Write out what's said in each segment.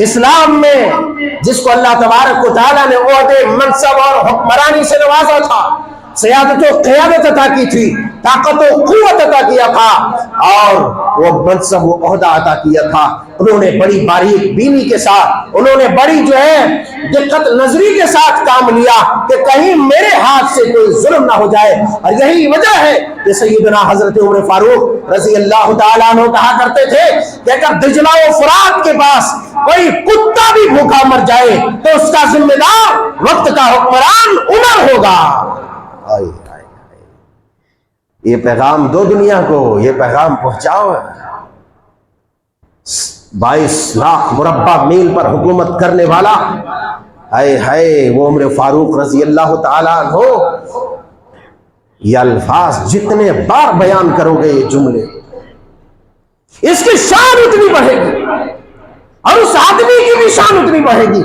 اسلام میں جس کو اللہ تبارک و تعالیٰ نے عہدے منصب اور حکمرانی سے نوازا تھا، سیادت و قیادت عطا کی تھی، طاقت و قوت عطا کیا تھا، اور وہ منصب و عہدہ عطا کیا تھا، انہوں نے بڑی باریک بینی کے ساتھ، انہوں نے بڑی جو ہے دقت نظری کے ساتھ کام لیا کہ کہیں میرے ہاتھ سے کوئی ظلم نہ ہو جائے۔ اور یہی وجہ ہے کہ سیدنا حضرت عمر فاروق رضی اللہ تعالیٰ عنہ کہا کرتے تھے کہ اگر دجلہ و فرات کے پاس کوئی کتا بھی بھوکا مر جائے تو اس کا ذمہ دار وقت کا حکمران عمر ہوگا۔ یہ پیغام دو دنیا کو، یہ پیغام پہنچاؤ۔ 22 لاکھ مربع میل پر حکومت کرنے والا، ہائے ہائے، وہ عمر فاروق رضی اللہ تعالیٰ عنہ، یہ الفاظ جتنے بار بیان کرو گے یہ جملے، اس کی شان اتنی بڑھے گی اور اس آدمی کی بھی شان اتنی بڑھے گی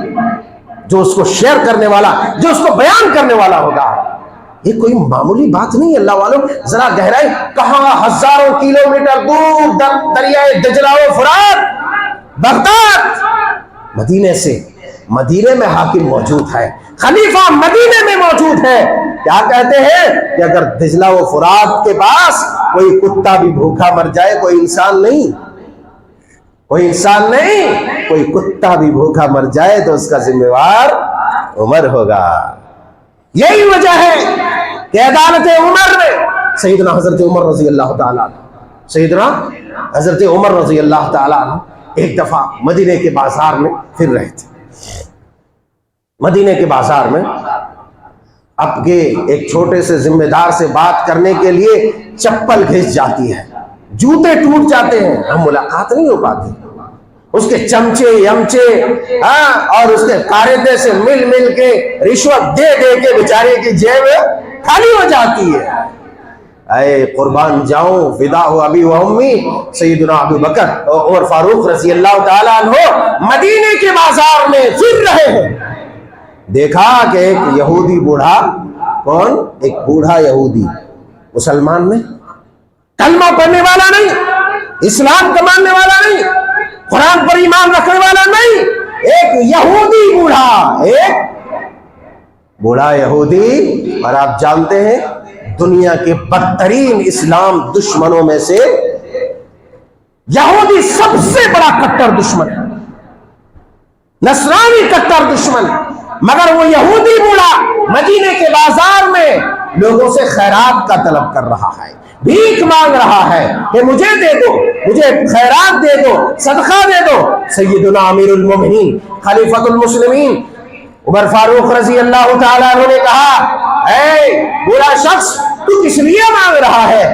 جو اس کو شیئر کرنے والا، جو اس کو بیان کرنے والا ہوگا۔ یہ کوئی معمولی بات نہیں ہے اللہ والوں، ذرا گہرائی، کہاں ہزاروں کلومیٹر دور دریائے دجلہ و فرات، بغداد، مدینے سے، مدینے میں حاکم موجود ہے، خلیفہ مدینے میں موجود ہے۔ کیا کہتے ہیں کہ اگر دجلہ و فرات کے پاس کوئی کتا بھی بھوکا مر جائے، کوئی انسان نہیں، کوئی انسان نہیں، کوئی کتا بھی بھوکا مر جائے تو اس کا ذمہ دار عمر ہوگا۔ یہی وجہ ہے کہ عدالت عمر میں سیدنا حضرت عمر رضی اللہ تعالیٰ عنہ، سیدنا حضرت عمر رضی اللہ تعالیٰ عنہ ایک دفعہ مدینے کے بازار میں پھر رہے تھے۔ مدینے کے بازار میں اب کے ایک چھوٹے سے ذمہ دار سے بات کرنے کے لیے چپل گھس جاتی ہے، جوتے ٹوٹ جاتے ہیں، ہم ملاقات نہیں ہو پاتی، اس کے چمچے یمچے اور اس کے قاردے سے مل مل کے رشوت دے دے کے بیچارے کی جیب خالی ہو جاتی ہے۔ اے قربان جاؤں، فدا ہو ابی و امی، سیدنا ابو بکر اور عمر فاروق رضی اللہ تعالیٰ عنہ مدینے کے بازار میں پھر رہے ہیں۔ دیکھا کہ ایک یہودی بوڑھا، کون؟ ایک بوڑھا یہودی، مسلمان میں کلمہ پڑھنے والا نہیں، اسلام کا ماننے والا نہیں، قرآن پر ایمان رکھنے والا نہیں، ایک یہودی بوڑھا، ایک بوڑھا یہودی۔ اور آپ جانتے ہیں دنیا کے بدترین اسلام دشمنوں میں سے یہودی سب سے بڑا کٹر دشمن ہے، نصرانی کٹر دشمن، مگر وہ یہودی بوڑھا مدینے کے بازار میں لوگوں سے خیرات کا طلب کر رہا ہے، بھیک مانگ رہا ہے کہ مجھے دے دو، مجھے خیرات دے دو، صدقہ دے دو۔ سیدنا امیر المومنین خلیفۃ المسلمین عمر فاروق رضی اللہ تعالیٰ عنہ نے کہا، اے بوڑھا شخص، تو کس لیے مانگ رہا ہے؟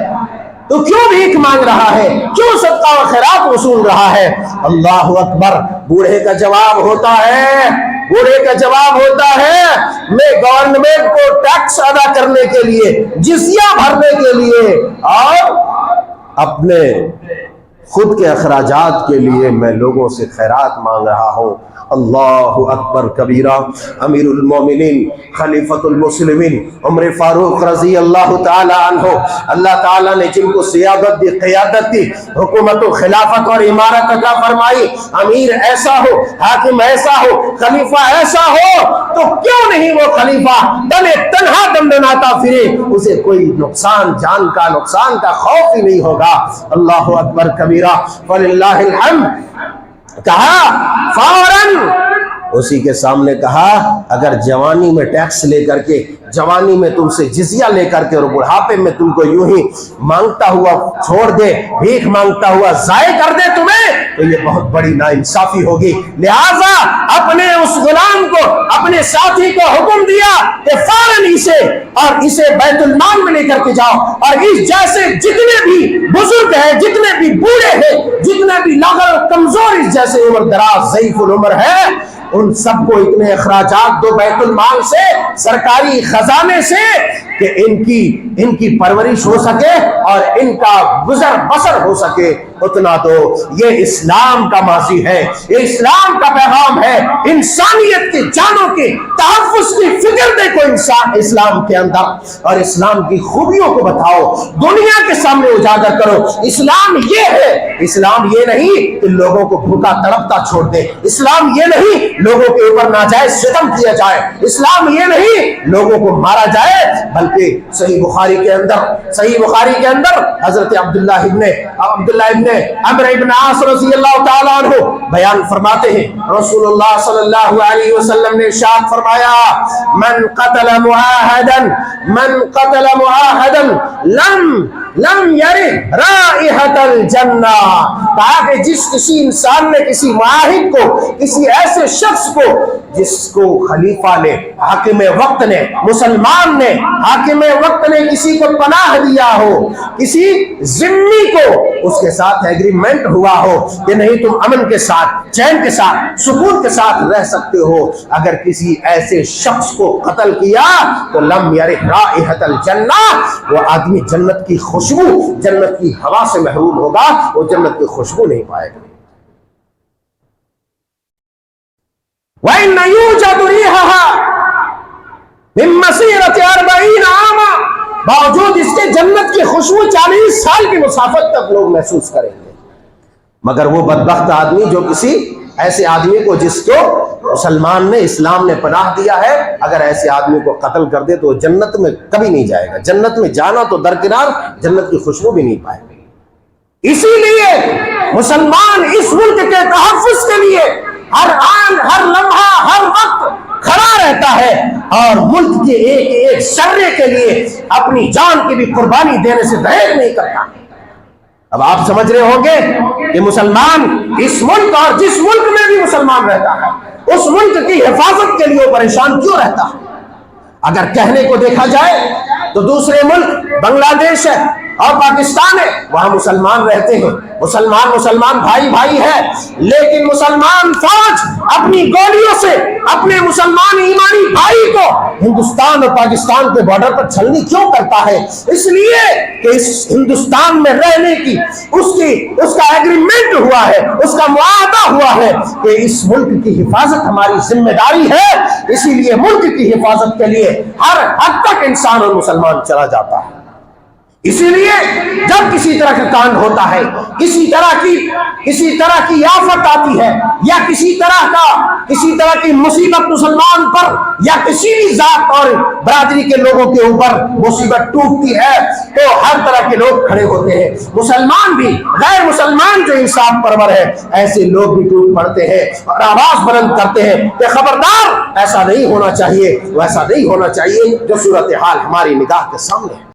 تو کیوں بھیک مانگ رہا ہے؟ کیوں صدقہ و خیرات وصول رہا ہے؟ اللہ اکبر، بوڑھے کا جواب ہوتا ہے، بوڑھے کا جواب ہوتا ہے، میں گورنمنٹ کو ٹیکس ادا کرنے کے لیے، جزیہ بھرنے کے لیے اور اپنے خود کے اخراجات کے لیے میں لوگوں سے خیرات مانگ رہا ہوں۔ اللہ اکبر کبیرہ۔ امیر المومنین خلیفۃ المسلمین عمر فاروق رضی اللہ تعالی عنہ، اللہ تعالیٰ نے جن کو سیادت دی، قیادت دی، حکومت و خلافت اور امارت عطا فرمائی، امیر ایسا ہو، حاکم ایسا ہو، خلیفہ ایسا ہو، تو کیوں نہیں وہ خلیفہ دم تنہا دمدماتا پھرے، اسے کوئی نقصان، جان کا نقصان کا خوف ہی نہیں ہوگا۔ اللہ اکبر کبیرہ، فللہ الحمد۔ کہا فوراً، اسی کے سامنے کہا، اگر جوانی میں ٹیکس لے کر کے، جوانی میں تم سے جزیہ لے کر کے اور بڑھاپے میں تم کو یوں ہی مانگتا ہوا چھوڑ دے، بھیک مانگتا ہوا ضائع کر دے تمہیں، تو یہ بہت بڑی ناانصافی ہوگی۔ لہٰذا اپنے اس غلام کو، اپنے ساتھی کو حکم دیا کہ فوراً اسے بیت المال میں لے کر کے جاؤ، اور اس جیسے جتنے بھی بزرگ ہیں، جتنے بھی بوڑھے ہیں، جتنے بھی لاغر کمزور اس جیسے عمر دراز ضعیف العمر ہے، ان سب کو اتنے اخراجات دو بیت المال سے، سرکاری خزانے سے، کہ ان کی پرورش ہو سکے اور ان کا گزر بسر ہو سکے، اتنا تو یہ اسلام کا ماضی ہے، یہ اسلام کا پیغام ہے، انسانیت کے جانوں کے تحفظ کی فکر دیکھو انسان اسلام کے اندر، اور اسلام کی خوبیوں کو بتاؤ، دنیا کے سامنے اجاگر کرو۔ اسلام یہ ہے، اسلام یہ نہیں کہ لوگوں کو بھوکا تڑپتا چھوڑ دے، اسلام یہ نہیں لوگوں کے اوپر ناجائز ستم کیا جائے، اسلام یہ نہیں لوگوں کو مارا جائے، بلکہ صحیح بخاری کے اندر حضرت عبداللہ ابن عمرو ابن عاص رضی اللہ تعالیٰ عنہ بیان فرماتے ہیں، رسول اللہ صلی اللہ علیہ وسلم نے ارشاد فرمایا، من قتل معاہدا لم یرح رائحۃ الجنہ، کہا کہ جس کسی انسان نے کسی معاہد کو، کسی ایسے شخص کو جس کو خلیفہ نے، حاکم وقت نے، مسلمان نے، حاکم وقت نے کسی کو پناہ دیا ہو، کسی ذمہ کو اس کے ساتھ ایگریمنٹ ہوا ہو کہ نہیں تم امن کے ساتھ، چین کے ساتھ، سکون کے ساتھ رہ سکتے ہو، اگر کسی ایسے شخص کو قتل کیا تو لم یرح رائحۃ الجنہ، وہ آدمی جنت کی خوشبو، جنت کی ہوا سے محروم ہوگا، وہ جنت کی خوشبو نہیں پائے گا۔ وَإِنَّ يُوجَدُ رِيحَهَا مِن مَّسِيرَةِ 40 عَامًا، باوجود اس کے جنت کی خوشبو 40 سال کی مسافت تک لوگ محسوس کریں گے، مگر وہ بدبخت آدمی جو کسی ایسے آدمی کو، جس کو مسلمان نے، اسلام نے پناہ دیا ہے، اگر ایسے آدمی کو قتل کر دے تو وہ جنت میں کبھی نہیں جائے گا، جنت میں جانا تو درکنار، جنت کی خوشبو بھی نہیں پائے گا۔ اسی لیے مسلمان اس ملک کے تحفظ کے لیے ہر آن، ہر لمحہ، ہر وقت کھڑا رہتا ہے، اور ملک کے ایک ایک ذرے کے لیے اپنی جان کی بھی قربانی دینے سے دریغ نہیں کرتا۔ اب آپ سمجھ رہے ہوں گے کہ مسلمان اس ملک اور جس ملک میں بھی مسلمان رہتا ہے، اس ملک کی حفاظت کے لیے پریشان کیوں رہتا ہے؟ اگر کہنے کو دیکھا جائے تو دوسرے ملک بنگلہ دیش ہے اور پاکستان ہے، وہاں مسلمان رہتے ہیں، مسلمان بھائی ہے، لیکن مسلمان فوج اپنی گولیوں سے اپنے مسلمان ایمانی بھائی کو ہندوستان اور پاکستان کے بارڈر پر چھلنی کیوں کرتا ہے؟ اس لیے کہ اس ہندوستان میں رہنے کی اس کا ایگریمنٹ ہوا ہے، اس کا معاہدہ ہوا ہے کہ اس ملک کی حفاظت ہماری ذمہ داری ہے، اسی لیے ملک کی حفاظت کے لیے ہر حد تک انسان اور مسلمان چلا جاتا ہے۔ اسی لیے جب کسی طرح کا کانڈ ہوتا ہے، کسی طرح کی آفت آتی ہے، یا کسی طرح کی مصیبت مسلمان پر یا کسی بھی ذات اور برادری کے لوگوں کے اوپر مصیبت ٹوٹتی ہے، تو ہر طرح کے لوگ کھڑے ہوتے ہیں، مسلمان بھی، غیر مسلمان جو انصاف پرور ہے، ایسے لوگ بھی ٹوٹ پڑتے ہیں اور آواز بلند کرتے ہیں کہ خبردار، ایسا نہیں ہونا چاہیے، ویسا نہیں ہونا چاہیے جو صورتحال ہماری نگاہ کے سامنے ہے۔